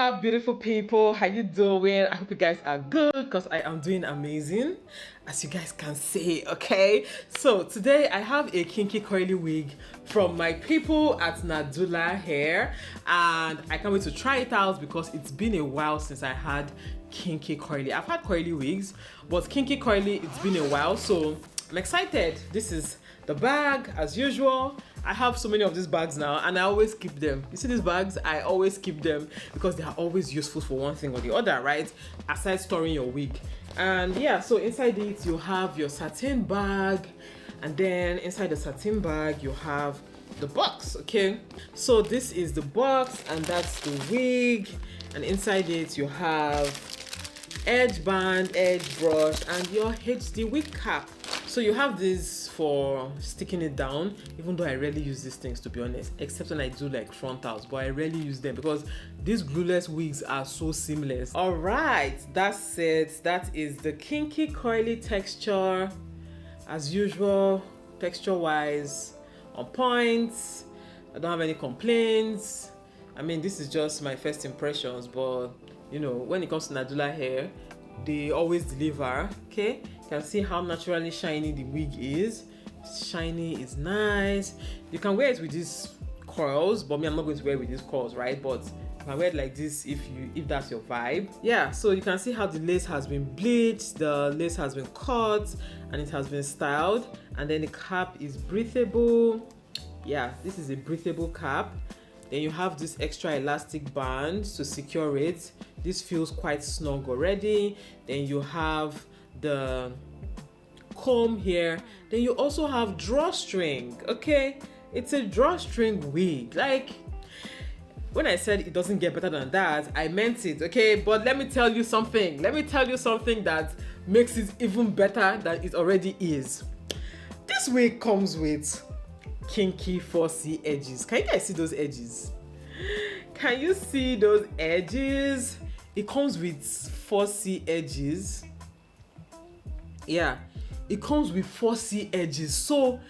up, beautiful people? How you doing? I hope you guys are good because I am doing amazing, as you guys can see. Okay, so today I have a kinky curly wig from my people at Nadula hair, and I can't wait to try it out because it's been a while since I had kinky curly. I've had curly wigs, but kinky curly, it's been a while, so I'm excited. This is the bag as usual. I have so many of these bags now and I always keep them. You see these bags? I always keep them because they are always useful for one thing or the other, right? Aside storing your wig. And yeah, so inside it you have your satin bag, and then inside the satin bag you have the box. Okay, so this is the box and that's the wig, and inside it you have edge band, edge brush, and your HD wig cap. So you have this for sticking it down, even though I rarely use these things, to be honest, except when I do like frontals, but I rarely use them because these glueless wigs are so seamless. All right, that's it. That is the kinky curly texture as usual, texture wise on point. I don't have any complaints. I mean, this is just my first impressions, but you know, when it comes to Nadula hair, they always deliver. Okay, you can see how naturally shiny the wig is. It's shiny, it's nice. You can wear it with these curls, but me, I'm not going to wear it with these curls, right? But you can wear it like this if that's your vibe. Yeah, so you can see how the lace has been bleached, the lace has been cut, and it has been styled, and then the cap is breathable. Yeah, this is a breathable cap. Then you have this extra elastic band to secure it. This feels quite snug already. Then you have the comb here. Then you also have drawstring. Okay, it's a drawstring wig. Like, when I said it doesn't get better than that, I meant it. Okay, but let me tell you something. Let me tell you something that makes it even better than it already is. This wig comes with kinky 4C edges. Can you guys see those edges? Can you see those edges? It comes with 4C edges. Yeah, it comes with 4C edges. So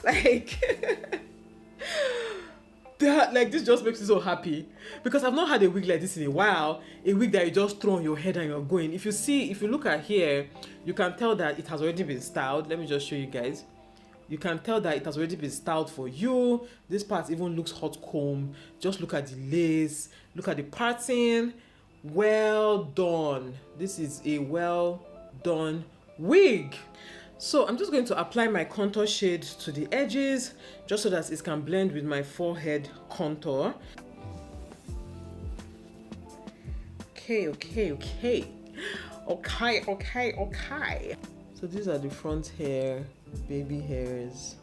like like this just makes me so happy because I've not had a wig like this in a while. A wig that you just throw on your head and you're going. If you look at here, you can tell that it has already been styled. Let me just show you guys. You can tell that it has already been styled for you. This part even looks hot comb. Just look at the lace, look at the parting. Well done. This is a well done wig. So I'm just going to apply my contour shade to the edges just so that it can blend with my forehead contour. Okay. So these are the front hair, baby hairs.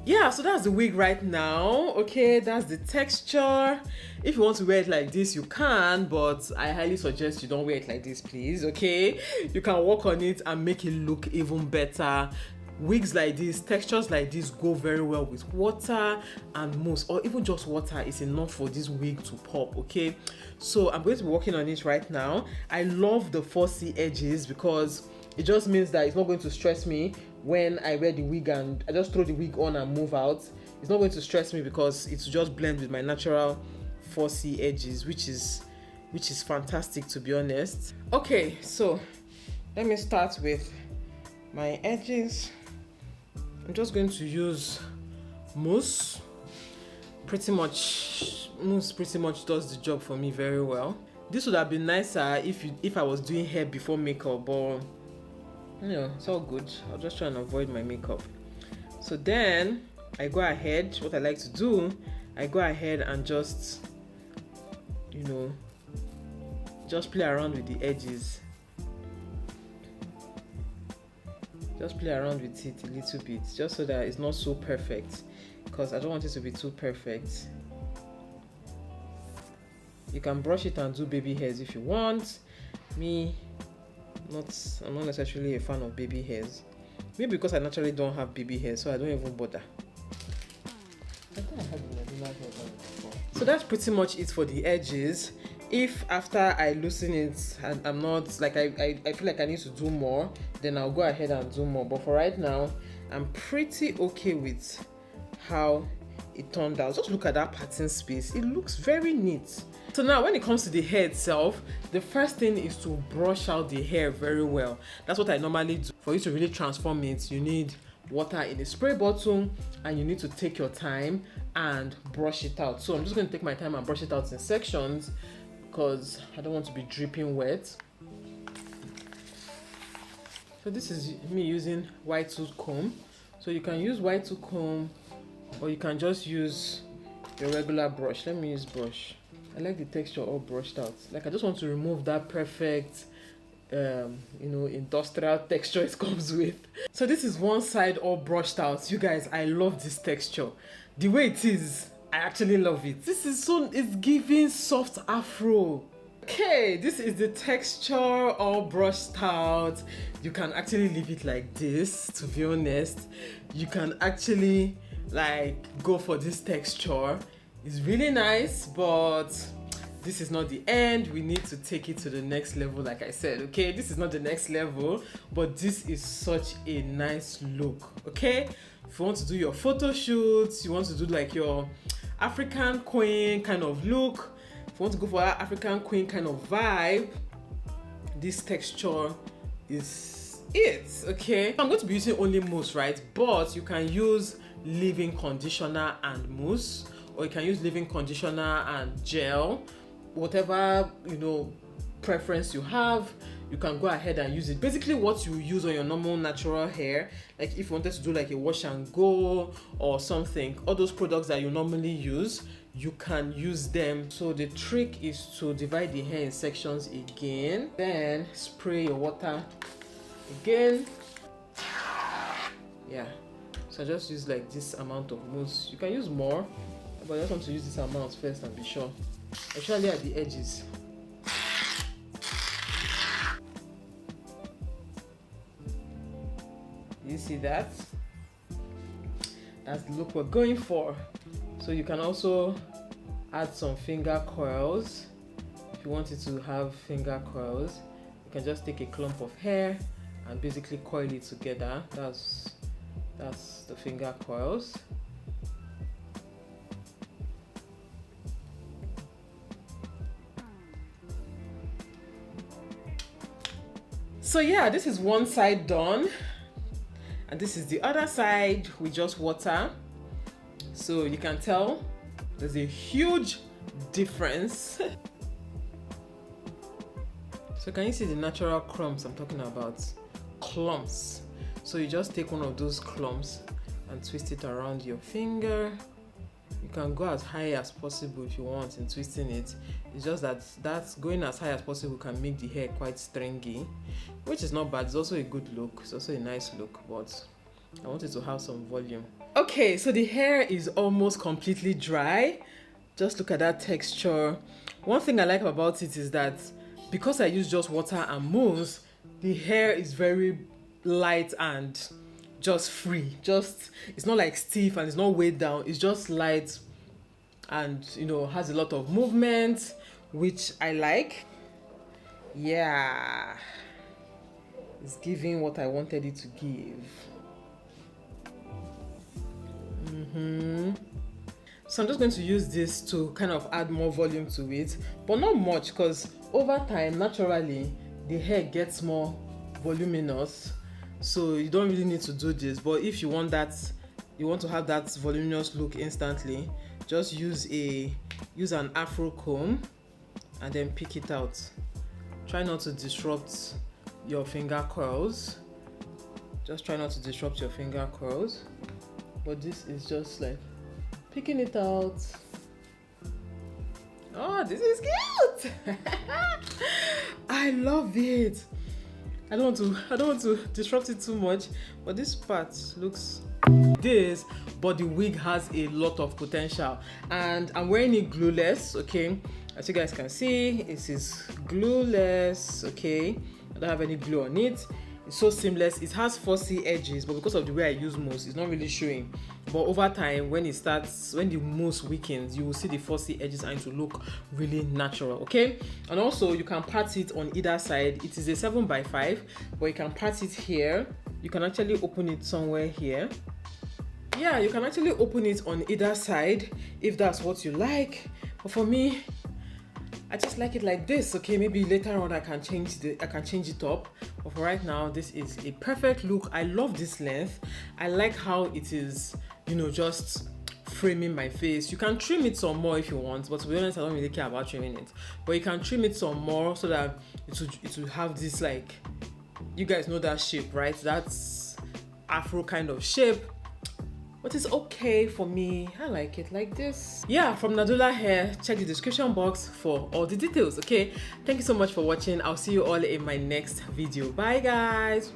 Yeah, so that's the wig right now. Okay, that's the texture. If you want to wear it like this, you can, but I highly suggest you don't wear it like this, please. Okay, you can work on it and make it look even better. Wigs like this, textures like this go very well with water and mousse, or even just water is enough for this wig to pop. Okay, so I'm going to be working on it right now. I love the 4C edges because it just means that it's not going to stress me when I wear the wig and I just throw the wig on and move out. It's not going to stress me because it's just blend with my natural 4C edges, which is fantastic, to be honest. Okay, so let me start with my edges. I'm just going to use mousse. Mousse pretty much does the job for me very well. This would have been nicer if I was doing hair before makeup, but you know, it's all good. I'll just try and avoid my makeup. So then I go ahead, what I like to do, I go ahead and just, you know, just play around with the edges. Just play around with it a little bit, just so that it's not so perfect, because I don't want it to be too perfect. You can brush it and do baby hairs if you want. I'm not necessarily a fan of baby hairs. Maybe because I naturally don't have baby hair, so I don't even bother. I think I had the Nadula hair before. So that's pretty much it for the edges. If after I loosen it and I'm not like I feel like I need to do more, then I'll go ahead and do more. But for right now, I'm pretty okay with how it turned out. Just look at that pattern space. It looks very neat. So now when it comes to the hair itself, the first thing is to brush out the hair very well. That's what I normally do. For you to really transform it, you need water in a spray bottle and you need to take your time and brush it out. So I'm just going to take my time and brush it out in sections because I don't want to be dripping wet. So this is me using white tooth comb. So you can use white tooth comb or you can just use your regular brush. Let me use brush. I like the texture all brushed out. Like I just want to remove that perfect industrial texture it comes with. So this is one side all brushed out. You guys, I love this texture. The way it is, I actually love it. This is it's giving soft afro. Okay, this is the texture all brushed out. You can actually leave it like this, to be honest. You can actually like go for this texture. It's really nice, but this is not the end. We need to take it to the next level, like I said. Okay, this is not the next level, but this is such a nice look. Okay, if you want to do your photo shoots, you want to do like your African queen kind of look, if you want to go for that African queen kind of vibe, this texture is it. Okay, I'm going to be using only mousse, right? But you can use leave-in conditioner and mousse, or you can use leave-in conditioner and gel. Whatever preference you have, you can go ahead and use it. Basically what you use on your normal natural hair, like if you wanted to do like a wash and go or something, all those products that you normally use, you can use them. So the trick is to divide the hair in sections again, then spray your water again. Yeah, so I just use like this amount of mousse. You can use more, but I just want to use this amount first and be sure, especially at the edges. You see that? That's the look we're going for. So you can also add some finger coils. If you wanted to have finger coils, you can just take a clump of hair and basically coil it together. That's the finger coils. So yeah, this is one side done, and this is the other side with just water. So you can tell there's a huge difference. So can you see the natural clumps I'm talking about? Clumps. So you just take one of those clumps and twist it around your finger. You can go as high as possible if you want in twisting it. It's just that going as high as possible can make the hair quite stringy, which is not bad. It's also a good look. It's also a nice look, but I want it to have some volume. Okay, so the hair is almost completely dry. Just look at that texture. One thing I like about it is that because I use just water and mousse, the hair is very light and just free. It's not like stiff and it's not weighed down. It's just light and has a lot of movement, which I like. Yeah, it's giving what I wanted it to give. So I'm just going to use this to kind of add more volume to it, but not much, because over time naturally the hair gets more voluminous, so you don't really need to do this. But if you want to have that voluminous look instantly, just use an afro comb and then pick it out. Try not to disrupt your finger curls. Just try not to disrupt your finger curls. But this is just like picking it out. Oh, this is cute. I love it. I don't want to disrupt it too much, but this part looks this, but the wig has a lot of potential. And I'm wearing it glueless, okay? As you guys can see, it is glueless, okay? I don't have any glue on it. It's so seamless. It has fussy edges, but because of the way I use mousse, it's not really showing. But over time, when the mousse weakens, you will see the fussy edges and it will look really natural, okay? And also, you can part it on either side. It is a 7x5, but you can part it here. You can actually open it somewhere here. yeah, you can actually open it on either side if that's what you like, but for me, I just like it like this. Okay, maybe later on I can change it up, but for right now this is a perfect look. I love this length. I like how it is, you know, just framing my face. You can trim it some more if you want, but to be honest, I don't really care about trimming it, but you can trim it some more so that it will have this, like, you guys know that shape, right? That's afro kind of shape, but it's okay for me. I like it like this. Yeah, from Nadula Hair. Check the description box for all the details. Okay, thank you so much for watching. I'll see you all in my next video. Bye guys.